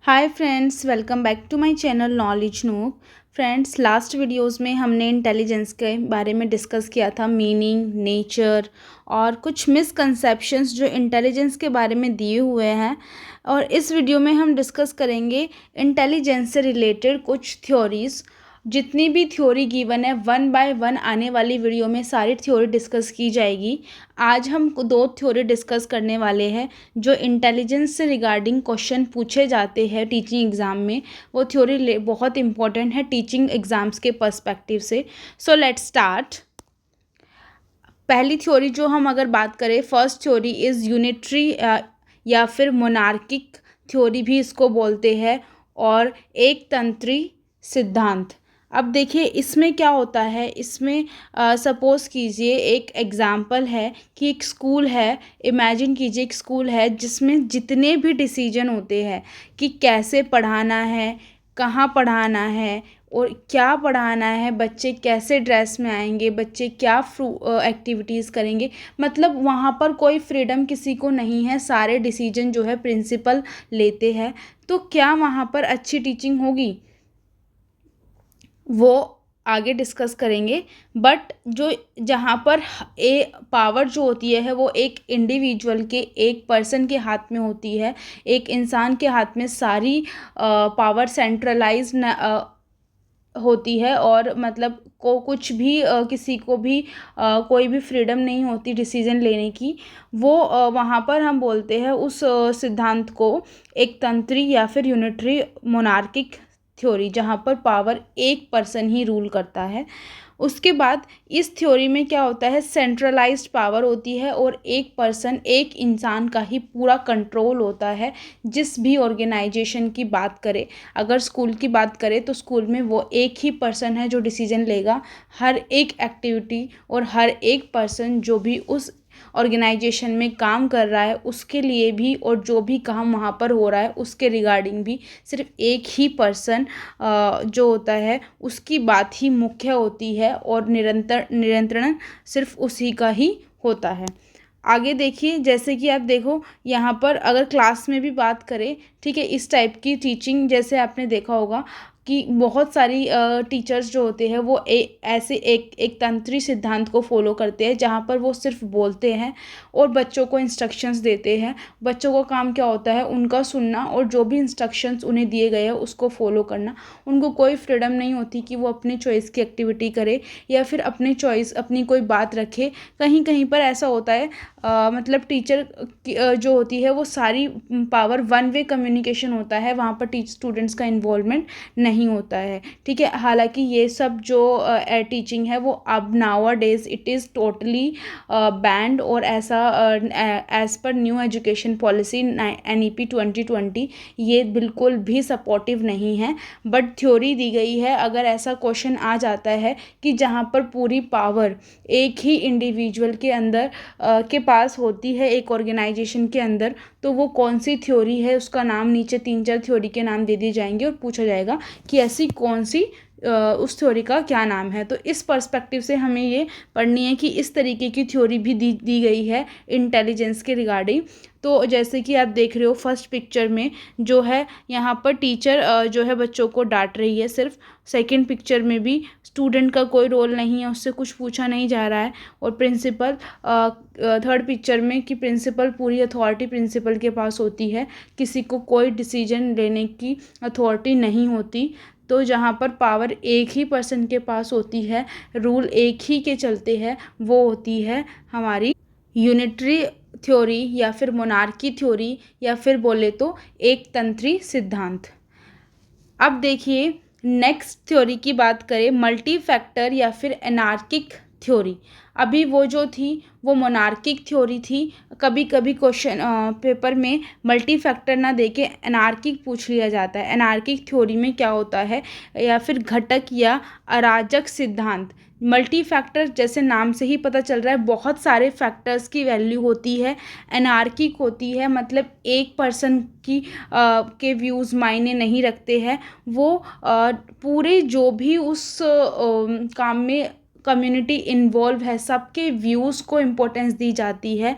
Hi friends, welcome back to my channel knowledge noob. Friends, last videos में हमने intelligence के बारे में डिस्कस किया था, मीनिंग, नेचर और कुछ मिसकंसेप्शंस जो इंटेलिजेंस के बारे में दिए हुए हैं। और इस वीडियो में हम डिस्कस करेंगे इंटेलिजेंस से रिलेटेड कुछ थ्योरीज़। जितनी भी थ्योरी गिवन है वन बाय वन आने वाली वीडियो में सारी थ्योरी डिस्कस की जाएगी। आज हम दो थ्योरी डिस्कस करने वाले हैं जो इंटेलिजेंस से रिगार्डिंग क्वेश्चन पूछे जाते हैं टीचिंग एग्ज़ाम में। वो थ्योरी बहुत इंपॉर्टेंट है टीचिंग एग्ज़ाम्स के पर्सपेक्टिव से। So let's start. पहली थ्योरी जो हम अगर बात करें, फर्स्ट थ्योरी इज़ यूनिटरी या फिर मोनार्किक थ्योरी भी इसको बोलते हैं, और एक तंत्री सिद्धांत। अब देखिए इसमें क्या होता है। इसमें सपोज़ कीजिए एक एग्ज़ाम्पल है कि एक स्कूल है। इमेजिन कीजिए एक स्कूल है जिसमें जितने भी डिसीजन होते हैं कि कैसे पढ़ाना है, कहाँ पढ़ाना है और क्या पढ़ाना है, बच्चे कैसे ड्रेस में आएंगे, बच्चे क्या एक्टिविटीज़ करेंगे, मतलब वहाँ पर कोई फ्रीडम किसी को नहीं है। सारे डिसीजन जो है प्रिंसिपल लेते हैं। तो क्या वहाँ पर अच्छी टीचिंग होगी, वो आगे डिस्कस करेंगे। बट जो जहाँ पर पावर जो होती है वो एक इंडिविजुअल के, एक पर्सन के हाथ में होती है। एक इंसान के हाथ में सारी पावर सेंट्रलाइज होती है, और मतलब को कुछ भी किसी को भी कोई भी फ्रीडम नहीं होती डिसीजन लेने की। वो वहाँ पर हम बोलते हैं उस सिद्धांत को एक तंत्री या फिर यूनिटरी मोनार्किक थ्योरी, जहाँ पर पावर एक पर्सन ही रूल करता है। उसके बाद इस थ्योरी में क्या होता है, सेंट्रलाइज्ड पावर होती है और एक पर्सन, एक इंसान का ही पूरा कंट्रोल होता है। जिस भी ऑर्गेनाइजेशन की बात करें, अगर स्कूल की बात करें तो स्कूल में वो एक ही पर्सन है जो डिसीजन लेगा हर एक एक्टिविटी, और हर एक पर्सन जो भी उस ऑर्गेनाइजेशन में काम कर रहा है उसके लिए भी, और जो भी काम वहाँ पर हो रहा है उसके रिगार्डिंग भी सिर्फ एक ही पर्सन जो होता है उसकी बात ही मुख्य होती है, और नियंत्रण सिर्फ उसी का ही होता है। आगे देखिए, जैसे कि आप देखो यहाँ पर अगर क्लास में भी बात करें, ठीक है, इस टाइप की टीचिंग जैसे आपने देखा होगा कि बहुत सारी टीचर्स जो होते हैं वो ऐसे एक तंत्री सिद्धांत को फॉलो करते हैं, जहाँ पर वो सिर्फ बोलते हैं और बच्चों को इंस्ट्रक्शंस देते हैं। बच्चों का काम क्या होता है, उनका सुनना और जो भी इंस्ट्रक्शंस उन्हें दिए गए हैं उसको फॉलो करना। उनको कोई फ्रीडम नहीं होती कि वो अपने चॉइस की एक्टिविटी करे या फिर अपने चॉइस अपनी कोई बात रखे। कहीं कहीं पर ऐसा होता है, मतलब टीचर जो होती है वो सारी पावर, वन वे कम्युनिकेशन होता है, वहाँ पर स्टूडेंट्स का इन्वॉल्वमेंट नहीं होता है। ठीक है, हालांकि ये सब जो टीचिंग है वो अब now days it is totally band, और ऐसा as per new education policy NEP 2020 ये बिल्कुल भी सपोर्टिव नहीं है। बट थ्योरी दी गई है, अगर ऐसा क्वेश्चन आ जाता है कि जहाँ पर पूरी पावर एक ही इंडिविजुअल के अंदर के पास होती है, एक ऑर्गेनाइजेशन के अंदर, तो वो कौन सी थ्योरी है, उसका नाम नीचे 3-4 थ्योरी के नाम दे दिए जाएंगे और पूछा जाएगा कि ऐसी कौन सी उस थ्योरी का क्या नाम है। तो इस पर्सपेक्टिव से हमें ये पढ़नी है कि इस तरीके की थ्योरी भी दी गई है इंटेलिजेंस के रिगार्डिंग। तो जैसे कि आप देख रहे हो फर्स्ट पिक्चर में जो है, यहाँ पर टीचर जो है बच्चों को डांट रही है सिर्फ। सेकंड पिक्चर में भी स्टूडेंट का कोई रोल नहीं है, उससे कुछ पूछा नहीं जा रहा है। और प्रिंसिपल, थर्ड पिक्चर में कि प्रिंसिपल, पूरी अथॉरिटी प्रिंसिपल के पास होती है, किसी को कोई डिसीजन लेने की अथॉरिटी नहीं होती। तो जहाँ पर पावर एक ही पर्सन के पास होती है, रूल एक ही के चलते हैं, वो होती है हमारी यूनिटरी थ्योरी या फिर मोनार्की थ्योरी, या फिर बोले तो एक तंत्री सिद्धांत। अब देखिए नेक्स्ट थ्योरी की बात करें, मल्टी फैक्टर या फिर एनार्किक थ्योरी। अभी वो जो थी वो मोनार्किक थ्योरी थी। कभी कभी क्वेश्चन पेपर में मल्टी फैक्टर ना देके एनार्किक पूछ लिया जाता है। एनार्किक थ्योरी में क्या होता है, या फिर घटक या अराजक सिद्धांत। मल्टी फैक्टर जैसे नाम से ही पता चल रहा है, बहुत सारे फैक्टर्स की वैल्यू होती है। एनार्किक होती है मतलब एक पर्सन की के व्यूज़ मायने नहीं रखते हैं। वो पूरे जो भी उस काम में कम्युनिटी इन्वॉल्व है, सबके व्यूज़ को इम्पोर्टेंस दी जाती है,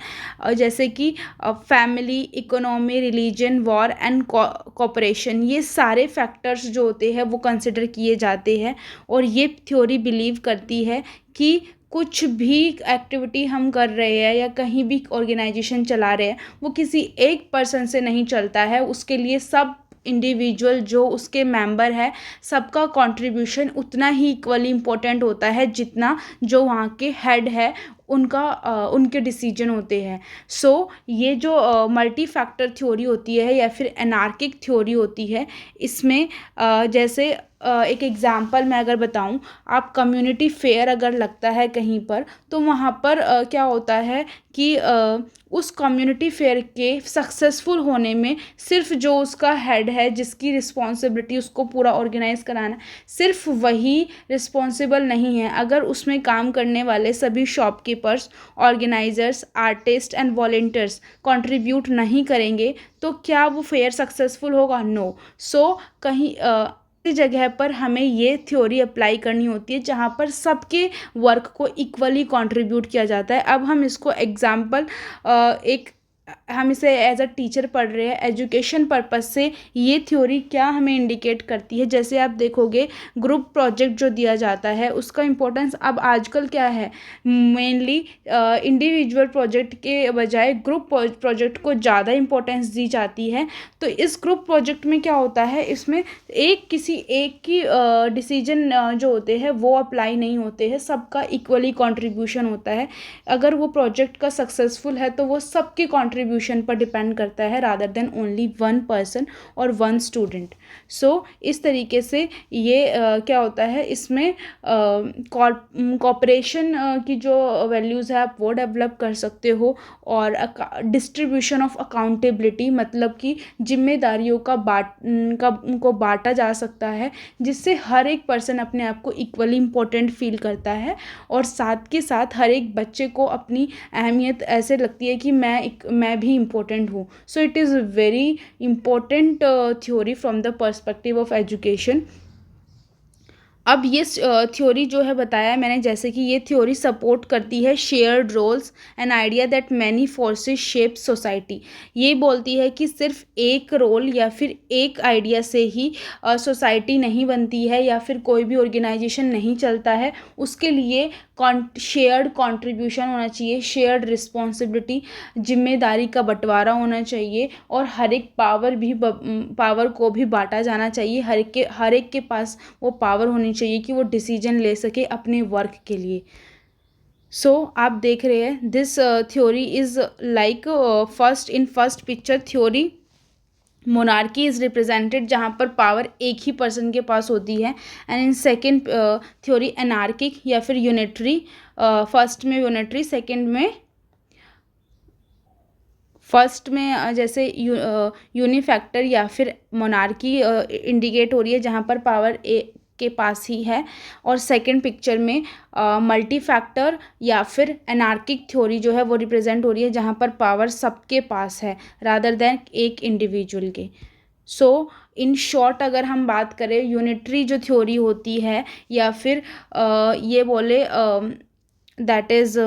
जैसे कि family, economy, religion, war and cooperation, ये सारे फैक्टर्स जो होते हैं वो कंसिडर किए जाते हैं। और ये थ्योरी बिलीव करती है कि कुछ भी एक्टिविटी हम कर रहे हैं या कहीं भी ऑर्गेनाइजेशन चला रहे हैं, वो किसी एक पर्सन से नहीं चलता है, उसके लिए सब इंडिविजुअल जो उसके मेंबर है, सबका कंट्रीब्यूशन उतना ही इक्वली इम्पोर्टेंट होता है जितना जो वहाँ के हेड है उनके डिसीजन होते हैं। सो ये जो मल्टी फैक्टर थ्योरी होती है या फिर एनार्किक थ्योरी होती है, इसमें जैसे एक एग्ज़ाम्पल मैं अगर बताऊं, आप कम्युनिटी फेयर अगर लगता है कहीं पर, तो वहाँ पर क्या होता है कि उस कम्युनिटी फेयर के सक्सेसफुल होने में सिर्फ जो उसका हेड है, जिसकी रिस्पॉन्सिबिलिटी उसको पूरा ऑर्गेनाइज कराना है, सिर्फ वही रिस्पॉन्सिबल नहीं है। अगर उसमें काम करने वाले सभी shopkeepers, organizers, artist and volunteers contribute नहीं करेंगे तो क्या वो फेयर सक्सेसफुल होगा? नो। सो कहीं जगह पर हमें ये थ्योरी अप्लाई करनी होती है जहाँ पर सबके वर्क को इक्वली कंट्रीब्यूट किया जाता है। अब हम इसको एग्जाम्पल एक हम इसे एज अ टीचर पढ़ रहे हैं, एजुकेशन पर्पस से ये थ्योरी क्या हमें इंडिकेट करती है। जैसे आप देखोगे ग्रुप प्रोजेक्ट जो दिया जाता है उसका इम्पोर्टेंस अब आजकल क्या है, मेनली इंडिविजुअल प्रोजेक्ट के बजाय ग्रुप प्रोजेक्ट को ज़्यादा इम्पोर्टेंस दी जाती है। तो इस ग्रुप प्रोजेक्ट में क्या होता है, इसमें किसी एक की डिसीजन जो होते हैं वो अप्लाई नहीं होते हैं, सबका इक्वली कंट्रीब्यूशन होता है। अगर वो प्रोजेक्ट का सक्सेसफुल है तो वो सबके कंट्रीब्यूशन पर डिपेंड करता है rather than only one person और वन स्टूडेंट। सो इस तरीके से ये क्या होता है, इसमें कॉपरेशन की जो वैल्यूज़ है आप वो डेवलप कर सकते हो, और डिस्ट्रीब्यूशन ऑफ अकाउंटेबिलिटी, मतलब कि जिम्मेदारियों को बांटा जा सकता है, जिससे हर एक पर्सन अपने आप को इक्वली इम्पोर्टेंट फील करता है, और साथ के साथ हर एक बच्चे को अपनी अहमियत ऐसे लगती है कि मैं भी इम्पोर्टेंट हूँ। So it is very important theory from the perspective of education. अब ये थ्योरी जो है बताया है मैंने, जैसे कि ये थ्योरी सपोर्ट करती है shared roles and idea that many forces shape society. ये बोलती है कि सिर्फ एक रोल या फिर एक आइडिया से ही सोसाइटी नहीं बनती है या फिर कोई भी ऑर्गेनाइजेशन नहीं चलता है। उसके लिए शेयर्ड कंट्रीब्यूशन होना चाहिए, शेयर्ड रिस्पॉन्सिबिलिटी, जिम्मेदारी का बंटवारा होना चाहिए, और हर एक पावर को भी बांटा जाना चाहिए। हर एक के पास वो पावर होनी चाहिए कि वो डिसीजन ले सके अपने वर्क के लिए। सो आप देख रहे हैं this theory is like first picture theory monarchy is represented, जहाँ पर पावर एक ही पर्सन के पास होती है। And in second theory anarchic या फिर यूनिटरी, फर्स्ट में यूनिटरी, सेकेंड में जैसे यूनिफैक्टर या फिर मोनार्की इंडिकेट हो रही है जहाँ पर पावर के पास ही है, और सेकंड पिक्चर में मल्टी फैक्टर या फिर एनार्किक थ्योरी जो है वो रिप्रेजेंट हो रही है जहाँ पर पावर सबके पास है रादर देन एक इंडिविजुअल के। सो इन शॉर्ट अगर हम बात करें, यूनिटरी जो थ्योरी होती है या फिर ये बोले दैट इज़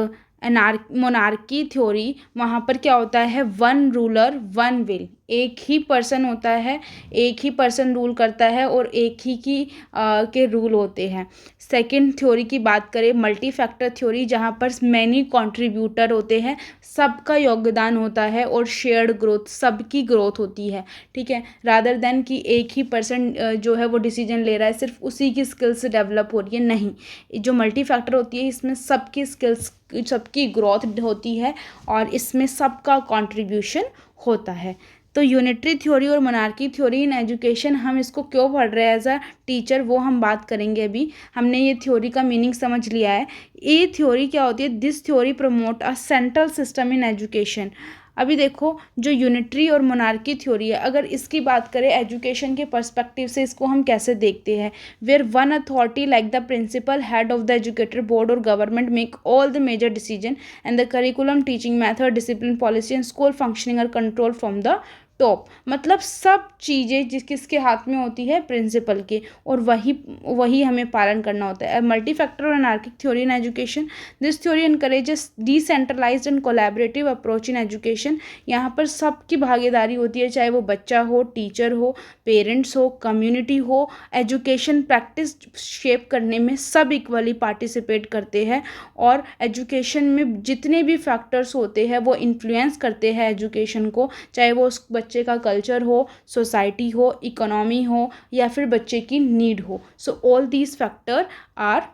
मोनार्की थ्योरी, वहाँ पर क्या होता है, वन रूलर वन विल, एक ही पर्सन होता है, एक ही पर्सन रूल करता है और एक ही के रूल होते हैं। सेकंड थ्योरी की बात करें मल्टी फैक्टर थ्योरी, जहाँ पर मैनी कंट्रीब्यूटर होते हैं, सबका योगदान होता है और शेयर्ड ग्रोथ, सबकी ग्रोथ होती है, ठीक है, रादर देन कि एक ही पर्सन जो है वो डिसीजन ले रहा है, सिर्फ उसी की स्किल्स डेवलप हो रही है, नहीं। जो मल्टी फैक्टर होती है इसमें सबकी स्किल्स, सबकी ग्रोथ होती है और इसमें सबका कंट्रीब्यूशन होता है। तो यूनिटरी थ्योरी और मोनार्की थ्योरी इन एजुकेशन हम इसको क्यों पढ़ रहे हैं एज अ टीचर, वो हम बात करेंगे। अभी हमने ये थ्योरी का मीनिंग समझ लिया है। ये थ्योरी क्या होती है, this theory promote a central system in education. अभी देखो जो यूनिटरी और मोनार्की थ्योरी है, अगर इसकी बात करें एजुकेशन के पर्सपेक्टिव से, इसको हम कैसे देखते हैं, where one authority like the principal head of the educator board और government make all the major decision and the curriculum teaching method discipline policy and school functioning are control from the top, मतलब सब चीज़ें जिस किसके हाथ में होती है, प्रिंसिपल के, और वही वही हमें पालन करना होता है। मल्टी फैक्टर और anarchic theory in education, this theory encourages decentralized and collaborative approach in education. यहाँ पर सबकी भागीदारी होती है, चाहे वो बच्चा हो, टीचर हो, पेरेंट्स हो, कम्युनिटी हो। एजुकेशन प्रैक्टिस शेप करने में सब इक्वली पार्टिसिपेट करते हैं, और एजुकेशन में जितने भी फैक्टर्स होते हैं वो इन्फ्लुएंस करते हैं एजुकेशन को, चाहे वो उस बच्चे का कल्चर हो, सोसाइटी हो, इकोनॉमी हो, या फिर बच्चे की नीड हो। So all these factor are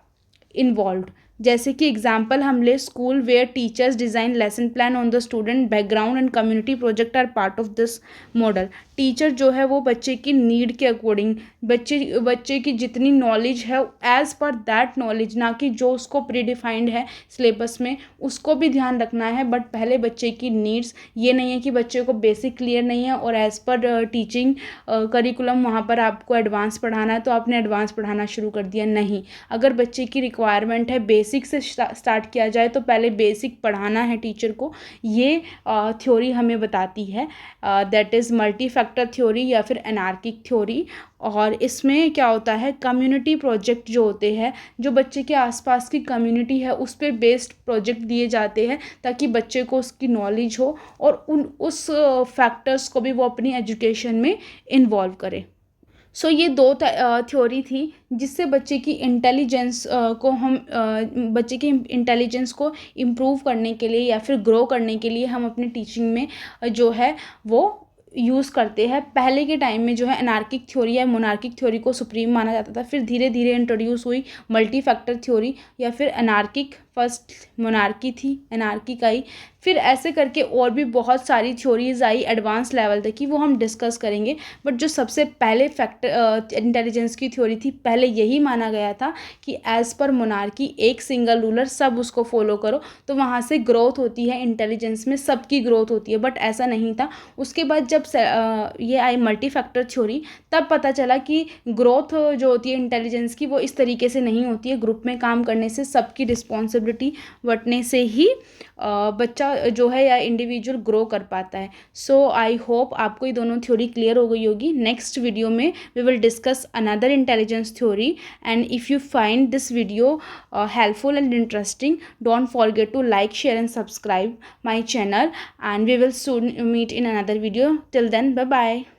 involved. जैसे कि एग्जाम्पल हम ले, school where teachers design lesson plan on the student background and community project are part of this model. Teacher जो है वो बच्चे की नीड के अकॉर्डिंग, बच्चे की जितनी नॉलेज है एज़ पर दैट नॉलेज, ना कि जो उसको प्री डिफाइंड है सिलेबस में, उसको भी ध्यान रखना है। बट पहले बच्चे की नीड्स, ये नहीं है कि बच्चे को बेसिक क्लियर नहीं है और एज़ पर टीचिंग करिकुलम वहाँ पर आपको एडवांस पढ़ाना है तो आपने एडवांस पढ़ाना शुरू कर दिया। नहीं, अगर बच्चे की रिक्वायरमेंट है बेसिक से स्टार्ट किया जाए तो पहले बेसिक पढ़ाना है टीचर को। ये थ्योरी हमें बताती है, that is multi factor theory या फिर एनार्किक थ्योरी। और इसमें क्या होता है, कम्युनिटी प्रोजेक्ट जो होते हैं, जो बच्चे के आसपास की कम्युनिटी है उस पर बेस्ड प्रोजेक्ट दिए जाते हैं ताकि बच्चे को उसकी नॉलेज हो और उस फैक्टर्स को भी वो अपनी एजुकेशन में इन्वॉल्व करे। सो ये दो थ्योरी थी जिससे बच्चे की इंटेलिजेंस को हम बच्चे की इंटेलिजेंस को इम्प्रूव करने के लिए या फिर ग्रो करने के लिए हम अपनी टीचिंग में जो है वो यूज़ करते हैं। पहले के टाइम में जो है एनार्किक थ्योरी या मोनार्किक थ्योरी को सुप्रीम माना जाता था, फिर धीरे धीरे इंट्रोड्यूस हुई मल्टी फैक्टर थ्योरी या फिर एनार्किक। फर्स्ट मोनार्की थी, एनार्किक आई, फिर ऐसे करके और भी बहुत सारी थ्योरीज आई एडवांस लेवल तक की, वो हम डिस्कस करेंगे। बट जो सबसे पहले फैक्टर इंटेलिजेंस की थ्योरी थी, पहले यही माना गया था कि एज़ पर मोनार्की एक सिंगल रूलर, सब उसको फॉलो करो तो वहाँ से ग्रोथ होती है, इंटेलिजेंस में सबकी ग्रोथ होती है। बट ऐसा नहीं था। उसके बाद जब ये आई मल्टी फैक्टर थ्योरी, तब पता चला कि ग्रोथ जो होती है इंटेलिजेंस की वो इस तरीके से नहीं होती है। ग्रुप में काम करने से, सबकी रिस्पॉन्सिबिलिटी बंटने से ही बच्चा जो है या इंडिविजुअल ग्रो कर पाता है। सो आई होप आपको ये दोनों थ्योरी क्लियर हो गई होगी। नेक्स्ट वीडियो में we will discuss another intelligence theory, and if you find this video helpful and interesting, don't forget to like, share and subscribe my channel, and we will soon meet in another video. Till then, bye bye.